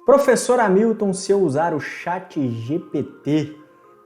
Professor Hamilton, se eu usar o ChatGPT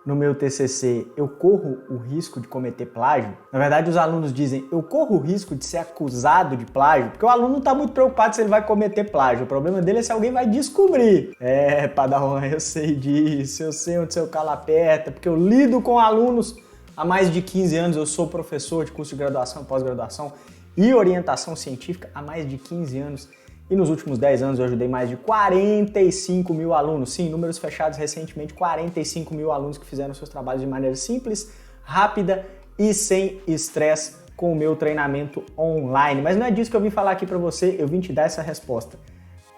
no meu TCC, eu corro o risco de cometer plágio? Na verdade, os alunos dizem, eu corro o risco de ser acusado de plágio, porque o aluno não está muito preocupado se ele vai cometer plágio. O problema dele é se alguém vai descobrir. Padawan, eu sei disso, eu sei onde seu calo aperta, porque eu lido com alunos há mais de 15 anos, eu sou professor de curso de graduação, pós-graduação e orientação científica há mais de 15 anos. E nos últimos 10 anos eu ajudei mais de 45 mil alunos. Sim, números fechados recentemente, 45 mil alunos que fizeram seus trabalhos de maneira simples, rápida e sem estresse com o meu treinamento online. Mas não é disso que eu vim falar aqui para você, eu vim te dar essa resposta.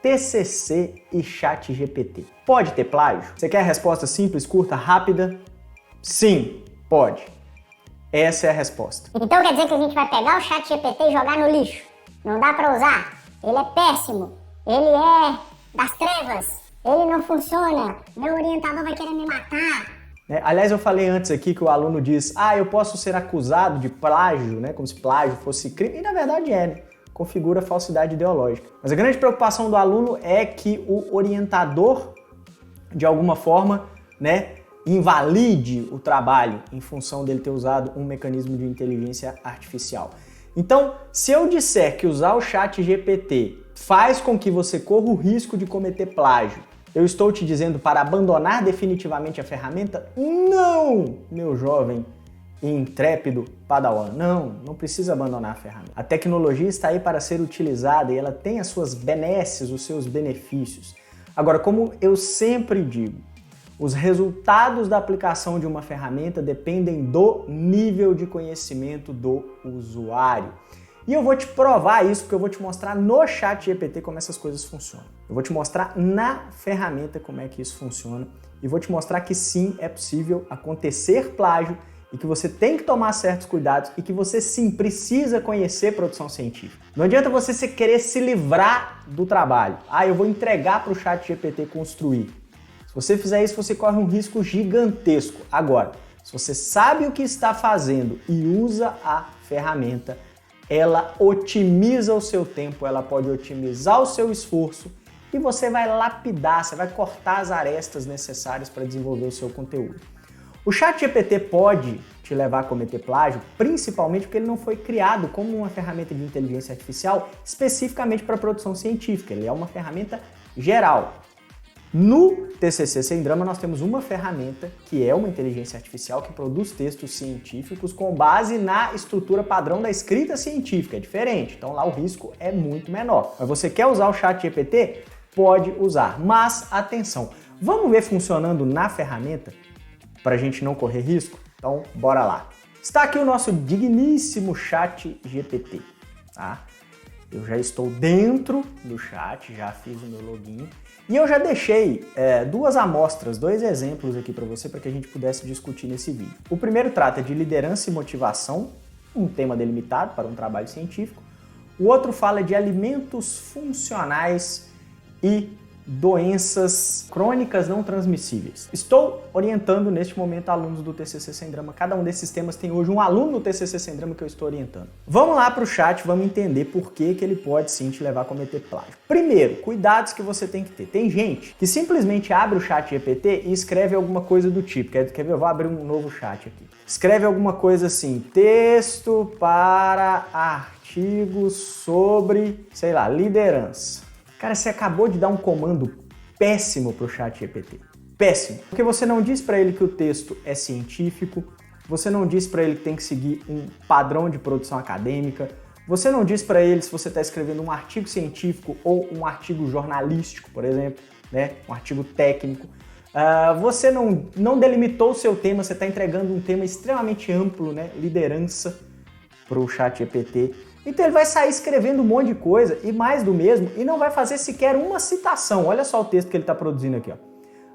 TCC e ChatGPT. Pode ter plágio? Você quer a resposta simples, curta, rápida? Sim, pode. Essa é a resposta. Então quer dizer que a gente vai pegar o ChatGPT e jogar no lixo? Não dá para usar? Ele é péssimo, ele é das trevas, ele não funciona, meu orientador vai querer me matar. Aliás, eu falei antes aqui que o aluno diz, eu posso ser acusado de plágio, né? Como se plágio fosse crime, e na verdade né? Configura falsidade ideológica. Mas a grande preocupação do aluno é que o orientador, de alguma forma, invalide o trabalho em função dele ter usado um mecanismo de inteligência artificial. Então, se eu disser que usar o ChatGPT faz com que você corra o risco de cometer plágio, eu estou te dizendo para abandonar definitivamente a ferramenta? Não, meu jovem e intrépido Padawan, não precisa abandonar a ferramenta. A tecnologia está aí para ser utilizada e ela tem as suas benesses, os seus benefícios. Agora, como eu sempre digo, os resultados da aplicação de uma ferramenta dependem do nível de conhecimento do usuário. E eu vou te provar isso, porque eu vou te mostrar no ChatGPT como essas coisas funcionam. Eu vou te mostrar na ferramenta como é que isso funciona e vou te mostrar que sim, é possível acontecer plágio e que você tem que tomar certos cuidados e que você sim precisa conhecer produção científica. Não adianta você querer se livrar do trabalho. Eu vou entregar para o ChatGPT construir. Se você fizer isso, você corre um risco gigantesco. Agora, se você sabe o que está fazendo e usa a ferramenta, ela otimiza o seu tempo, ela pode otimizar o seu esforço e você vai lapidar, você vai cortar as arestas necessárias para desenvolver o seu conteúdo. O ChatGPT pode te levar a cometer plágio, principalmente porque ele não foi criado como uma ferramenta de inteligência artificial especificamente para produção científica, ele é uma ferramenta geral. No TCC Sem Drama nós temos uma ferramenta que é uma inteligência artificial que produz textos científicos com base na estrutura padrão da escrita científica, é diferente, então lá o risco é muito menor. Mas você quer usar o ChatGPT? Pode usar, mas atenção, vamos ver funcionando na ferramenta para a gente não correr risco? Então bora lá. Está aqui o nosso digníssimo ChatGPT, tá? Eu já estou dentro do chat, já fiz o meu login e eu já deixei duas amostras, dois exemplos aqui para você para que a gente pudesse discutir nesse vídeo. O primeiro trata de liderança e motivação, um tema delimitado para um trabalho científico. O outro fala de alimentos funcionais e doenças crônicas não transmissíveis. Estou orientando neste momento alunos do TCC Sem Drama. Cada um desses temas tem hoje um aluno do TCC Sem Drama que eu estou orientando. Vamos lá para o chat, vamos entender por que ele pode sim te levar a cometer plágio. Primeiro, cuidados que você tem que ter. Tem gente que simplesmente abre o ChatGPT e escreve alguma coisa do tipo. Quer ver? Eu vou abrir um novo chat aqui. Escreve alguma coisa assim, texto para artigos sobre, sei lá, liderança. Cara, você acabou de dar um comando péssimo para o ChatGPT. Péssimo. Porque você não diz para ele que o texto é científico, você não diz para ele que tem que seguir um padrão de produção acadêmica, você não diz para ele se você está escrevendo um artigo científico ou um artigo jornalístico, por exemplo, um artigo técnico. Você não delimitou o seu tema, você está entregando um tema extremamente amplo, liderança, para o ChatGPT. Então ele vai sair escrevendo um monte de coisa e mais do mesmo e não vai fazer sequer uma citação. Olha só o texto que ele está produzindo aqui.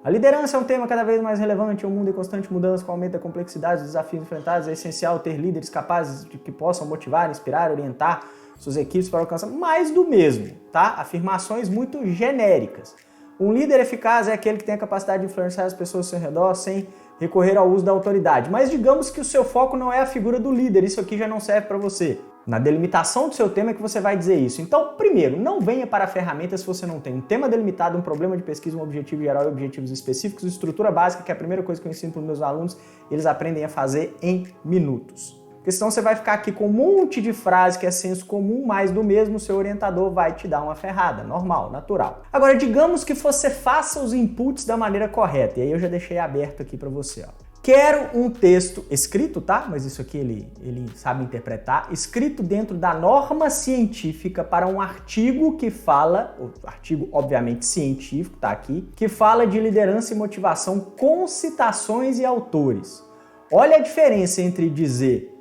A liderança é um tema cada vez mais relevante, um mundo em constante mudança, com o aumento da complexidade dos desafios enfrentados. É essencial ter líderes capazes de que possam motivar, inspirar, orientar suas equipes para alcançar mais do mesmo, tá? Afirmações muito genéricas. Um líder eficaz é aquele que tem a capacidade de influenciar as pessoas ao seu redor sem recorrer ao uso da autoridade. Mas digamos que o seu foco não é a figura do líder, isso aqui já não serve para você. Na delimitação do seu tema é que você vai dizer isso. Então, primeiro, não venha para a ferramenta se você não tem um tema delimitado, um problema de pesquisa, um objetivo geral e objetivos específicos, estrutura básica, que é a primeira coisa que eu ensino para os meus alunos, eles aprendem a fazer em minutos. Porque senão você vai ficar aqui com um monte de frase que é senso comum, mais do mesmo, seu orientador vai te dar uma ferrada, normal, natural. Agora, digamos que você faça os inputs da maneira correta, e aí eu já deixei aberto aqui para você, ó. Quero um texto escrito, tá? Mas isso aqui ele sabe interpretar, escrito dentro da norma científica para um artigo que fala, o artigo obviamente científico, tá aqui, que fala de liderança e motivação com citações e autores. Olha a diferença entre dizer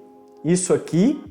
isso aqui,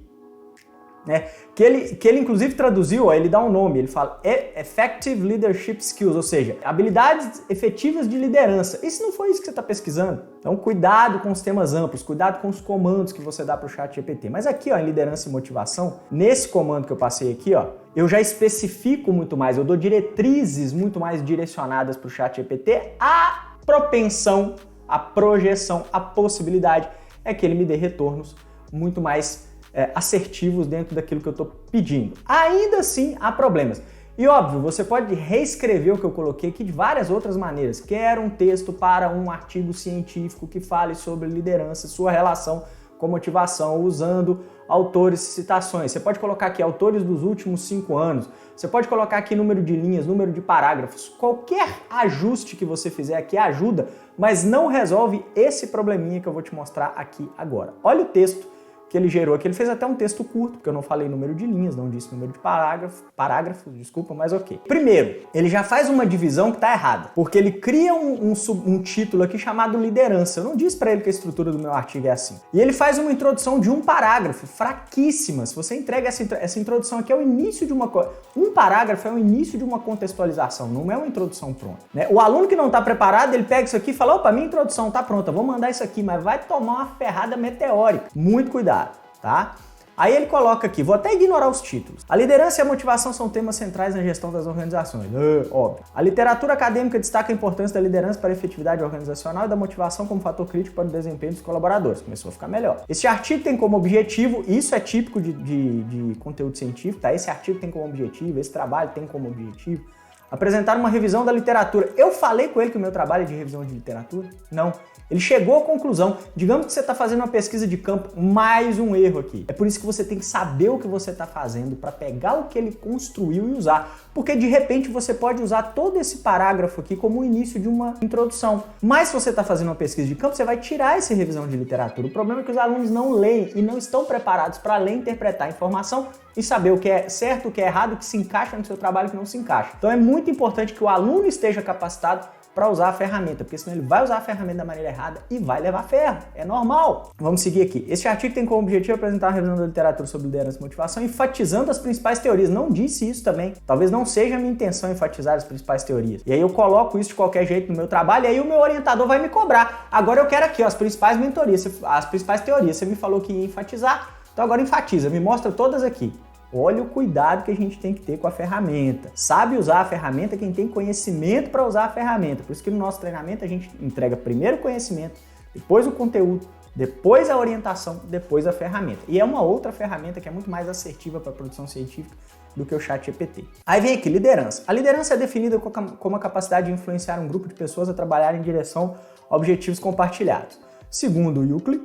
né? Que ele inclusive traduziu, ó, ele dá um nome, ele fala Effective Leadership Skills, ou seja, habilidades efetivas de liderança. E se não foi isso que você está pesquisando? Então cuidado com os temas amplos, cuidado com os comandos que você dá para o ChatGPT. Mas aqui, ó, em liderança e motivação, nesse comando que eu passei aqui, ó, eu já especifico muito mais, eu dou diretrizes muito mais direcionadas para o ChatGPT. A propensão, a projeção, a possibilidade é que ele me dê retornos muito mais assertivos dentro daquilo que eu estou pedindo. Ainda assim, há problemas. E óbvio, você pode reescrever o que eu coloquei aqui de várias outras maneiras. Quero um texto para um artigo científico que fale sobre liderança, sua relação com motivação, usando autores e citações. Você pode colocar aqui autores dos últimos 5 anos. Você pode colocar aqui número de linhas, número de parágrafos. Qualquer ajuste que você fizer aqui ajuda, mas não resolve esse probleminha que eu vou te mostrar aqui agora. Olha o texto que ele gerou aqui. Ele fez até um texto curto, porque eu não falei número de linhas, não disse número de parágrafos, desculpa, mas ok. Primeiro, ele já faz uma divisão que está errada, porque ele cria um título aqui chamado liderança. Eu não disse para ele que a estrutura do meu artigo é assim. E ele faz uma introdução de um parágrafo, fraquíssima. Se você entrega essa introdução aqui, é o início de uma coisa. Um parágrafo é o início de uma contextualização, não é uma introdução pronta, né? O aluno que não está preparado, ele pega isso aqui e fala, opa, minha introdução está pronta, vou mandar isso aqui, mas vai tomar uma ferrada meteórica. Muito cuidado. Tá? Aí ele coloca aqui, vou até ignorar os títulos. A liderança e a motivação são temas centrais na gestão das organizações. Óbvio. A literatura acadêmica destaca a importância da liderança para a efetividade organizacional e da motivação como fator crítico para o desempenho dos colaboradores. Começou a ficar melhor. Esse artigo tem como objetivo, isso é típico de conteúdo científico, tá? Esse artigo tem como objetivo, esse trabalho tem como objetivo apresentar uma revisão da literatura. Eu falei com ele que o meu trabalho é de revisão de literatura? Não. Ele chegou à conclusão, digamos que você está fazendo uma pesquisa de campo, mais um erro aqui. É por isso que você tem que saber o que você está fazendo para pegar o que ele construiu e usar. Porque de repente você pode usar todo esse parágrafo aqui como o início de uma introdução. Mas se você está fazendo uma pesquisa de campo, você vai tirar essa revisão de literatura. O problema é que os alunos não leem e não estão preparados para ler, interpretar a informação e saber o que é certo, o que é errado, o que se encaixa no seu trabalho e o que não se encaixa. Então é muito importante que o aluno esteja capacitado para usar a ferramenta, porque senão ele vai usar a ferramenta da maneira errada e vai levar ferro. É normal. Vamos seguir aqui. Este artigo tem como objetivo apresentar uma revisão da literatura sobre liderança e motivação, enfatizando as principais teorias. Não disse isso também. Talvez não seja a minha intenção enfatizar as principais teorias. E aí eu coloco isso de qualquer jeito no meu trabalho e aí o meu orientador vai me cobrar. Agora eu quero aqui, ó, as principais mentorias, as principais teorias. Você me falou que ia enfatizar, então agora enfatiza. Me mostra todas aqui. Olha o cuidado que a gente tem que ter com a ferramenta. Sabe usar a ferramenta quem tem conhecimento para usar a ferramenta. Por isso que no nosso treinamento a gente entrega primeiro o conhecimento, depois o conteúdo, depois a orientação, depois a ferramenta. E é uma outra ferramenta que é muito mais assertiva para a produção científica do que o ChatGPT. Aí vem aqui, liderança. A liderança é definida como a capacidade de influenciar um grupo de pessoas a trabalhar em direção a objetivos compartilhados. Segundo o Euclid,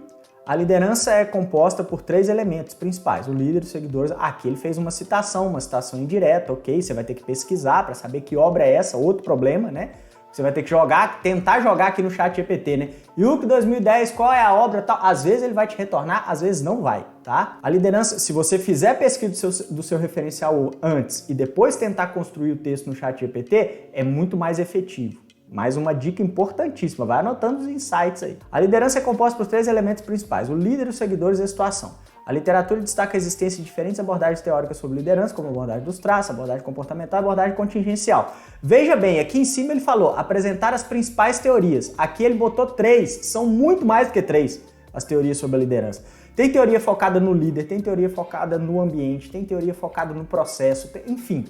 a liderança é composta por 3 elementos principais, o líder, os seguidores. Aqui ele fez uma citação indireta, ok? Você vai ter que pesquisar para saber que obra é essa, outro problema, né? Você vai ter que tentar jogar aqui no ChatGPT, né? Euclid 2010, qual é a obra tal? Às vezes ele vai te retornar, às vezes não vai, tá? A liderança, se você fizer pesquisa do seu referencial antes e depois tentar construir o texto no ChatGPT, é muito mais efetivo. Mais uma dica importantíssima, vai anotando os insights aí. A liderança é composta por 3 elementos principais, o líder, os seguidores e a situação. A literatura destaca a existência de diferentes abordagens teóricas sobre liderança, como a abordagem dos traços, a abordagem comportamental e a abordagem contingencial. Veja bem, aqui em cima ele falou apresentar as principais teorias. Aqui ele botou 3, são muito mais do que 3 as teorias sobre a liderança. Tem teoria focada no líder, tem teoria focada no ambiente, tem teoria focada no processo, enfim,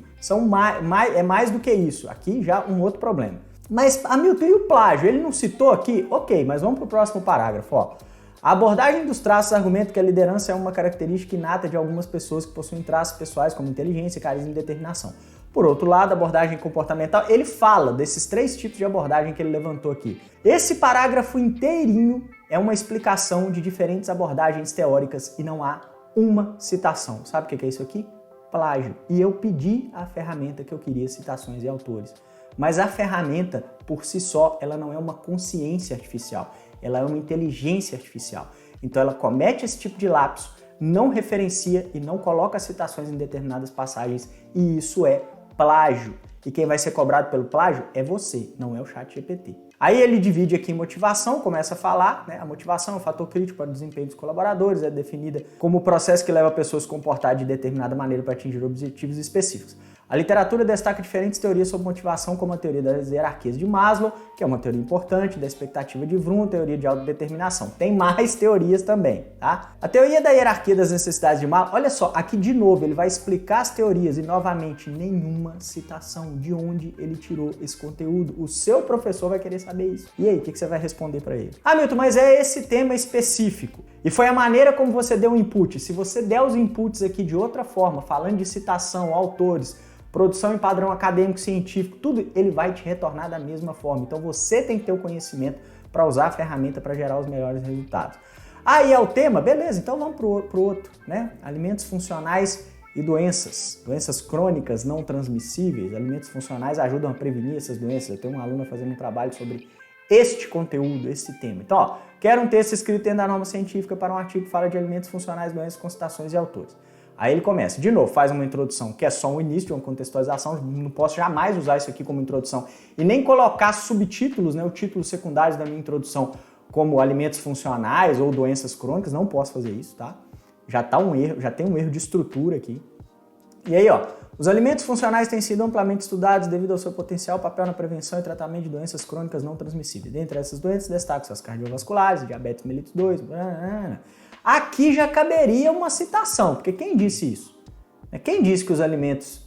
é mais do que isso. Aqui já um outro problema. Mas, Hamilton, e o plágio? Ele não citou aqui? Ok, mas vamos para o próximo parágrafo. Ó. A abordagem dos traços argumenta que a liderança é uma característica inata de algumas pessoas que possuem traços pessoais como inteligência, carisma e determinação. Por outro lado, a abordagem comportamental, ele fala desses 3 tipos de abordagem que ele levantou aqui. Esse parágrafo inteirinho é uma explicação de diferentes abordagens teóricas e não há uma citação. Sabe o que é isso aqui? Plágio. E eu pedi a ferramenta que eu queria citações e autores. Mas a ferramenta, por si só, ela não é uma consciência artificial, ela é uma inteligência artificial. Então ela comete esse tipo de lapso, não referencia e não coloca citações em determinadas passagens, e isso é plágio. E quem vai ser cobrado pelo plágio é você, não é o ChatGPT. Aí ele divide aqui em motivação, começa a falar, né? A motivação é um fator crítico para o desempenho dos colaboradores, é definida como o processo que leva a pessoa a se comportar de determinada maneira para atingir objetivos específicos. A literatura destaca diferentes teorias sobre motivação, como a teoria das hierarquias de Maslow, que é uma teoria importante, da expectativa de Vroom, teoria de autodeterminação. Tem mais teorias também, tá? A teoria da hierarquia das necessidades de Maslow, olha só, aqui de novo ele vai explicar as teorias e novamente nenhuma citação de onde ele tirou esse conteúdo. O seu professor vai querer saber isso. E aí, o que você vai responder para ele? Ah, Milton, mas é esse tema específico. E foi a maneira como você deu o input. Se você der os inputs aqui de outra forma, falando de citação, autores, produção em padrão acadêmico, científico, tudo, ele vai te retornar da mesma forma. Então você tem que ter o conhecimento para usar a ferramenta para gerar os melhores resultados. Aí é o tema? Beleza, então vamos pro outro, né? Alimentos funcionais e doenças. Doenças crônicas não transmissíveis. Alimentos funcionais ajudam a prevenir essas doenças. Eu tenho uma aluna fazendo um trabalho sobre este conteúdo, esse tema. Então, ó, quero um texto escrito dentro da norma científica para um artigo que fala de alimentos funcionais, doenças, com citações e autores. Aí ele começa, de novo, faz uma introdução que é só um início, uma contextualização, não posso jamais usar isso aqui como introdução e nem colocar subtítulos, né, o título secundário da minha introdução como alimentos funcionais ou doenças crônicas, não posso fazer isso, tá? Já tá um erro, já tem um erro de estrutura aqui. E aí, ó, os alimentos funcionais têm sido amplamente estudados devido ao seu potencial papel na prevenção e tratamento de doenças crônicas não transmissíveis. Dentre essas doenças, destacam as cardiovasculares, diabetes mellitus 2, Aqui já caberia uma citação, porque quem disse isso? Quem disse que os alimentos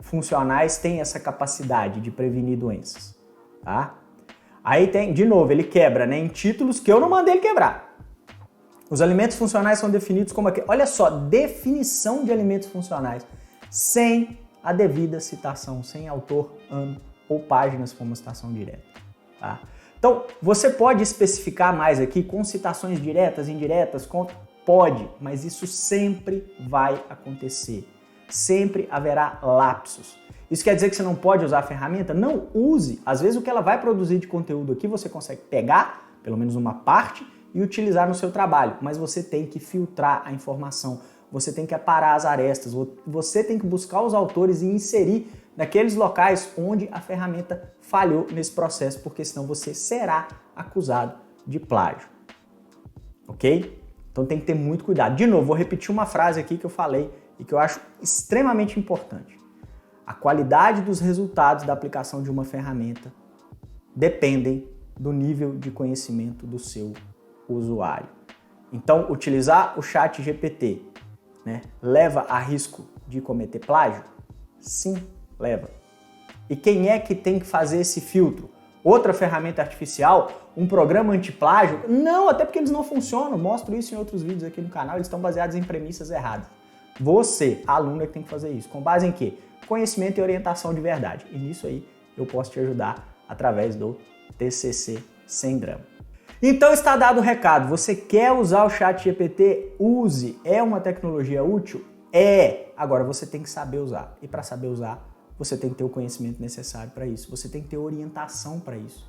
funcionais têm essa capacidade de prevenir doenças? Tá? Aí tem, de novo, ele quebra, né, em títulos que eu não mandei ele quebrar. Os alimentos funcionais são definidos como aqui. Olha só, definição de alimentos funcionais sem a devida citação, sem autor, ano ou páginas com uma citação direta. Tá? Então, você pode especificar mais aqui com citações diretas, indiretas, pode, mas isso sempre vai acontecer. Sempre haverá lapsos. Isso quer dizer que você não pode usar a ferramenta? Não use. Às vezes o que ela vai produzir de conteúdo aqui você consegue pegar, pelo menos uma parte, e utilizar no seu trabalho, mas você tem que filtrar a informação, você tem que aparar as arestas, você tem que buscar os autores e inserir naqueles locais onde a ferramenta falhou nesse processo, porque senão você será acusado de plágio, ok? Então tem que ter muito cuidado. De novo, vou repetir uma frase aqui que eu falei e que eu acho extremamente importante. A qualidade dos resultados da aplicação de uma ferramenta dependem do nível de conhecimento do seu usuário. Então, utilizar o ChatGPT, né, leva a risco de cometer plágio? Sim, leva. E quem é que tem que fazer esse filtro? Outra ferramenta artificial? Um programa antiplágio? Não, até porque eles não funcionam. Mostro isso em outros vídeos aqui no canal. Eles estão baseados em premissas erradas. Você, aluno, é que tem que fazer isso. Com base em quê? Conhecimento e orientação de verdade. E nisso aí eu posso te ajudar através do TCC Sem Drama. Então está dado o recado. Você quer usar o ChatGPT? Use. É uma tecnologia útil? É. Agora você tem que saber usar. E para saber usar, você tem que ter o conhecimento necessário para isso. Você tem que ter orientação para isso.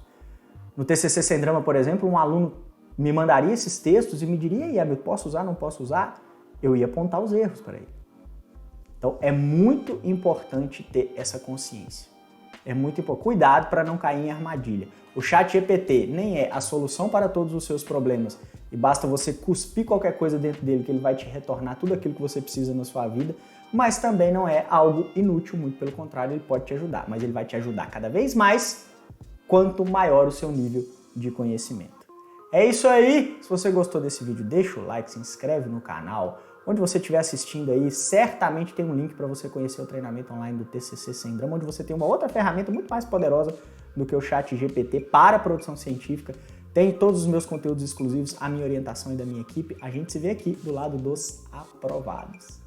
No TCC Sem Drama, por exemplo, um aluno me mandaria esses textos e me diria, e aí, posso usar, não posso usar? Eu ia apontar os erros para ele. Então é muito importante ter essa consciência. É muito importante. Cuidado para não cair em armadilha. O ChatGPT nem é a solução para todos os seus problemas e basta você cuspir qualquer coisa dentro dele que ele vai te retornar tudo aquilo que você precisa na sua vida, mas também não é algo inútil, muito pelo contrário, ele pode te ajudar, mas ele vai te ajudar cada vez mais quanto maior o seu nível de conhecimento. É isso aí! Se você gostou desse vídeo, deixa o like, se inscreve no canal. Onde você estiver assistindo aí, certamente tem um link para você conhecer o treinamento online do TCC Sem Drama, onde você tem uma outra ferramenta muito mais poderosa do que o ChatGPT para a produção científica. tem todos os meus conteúdos exclusivos, a minha orientação e da minha equipe. A gente se vê aqui do lado dos aprovados.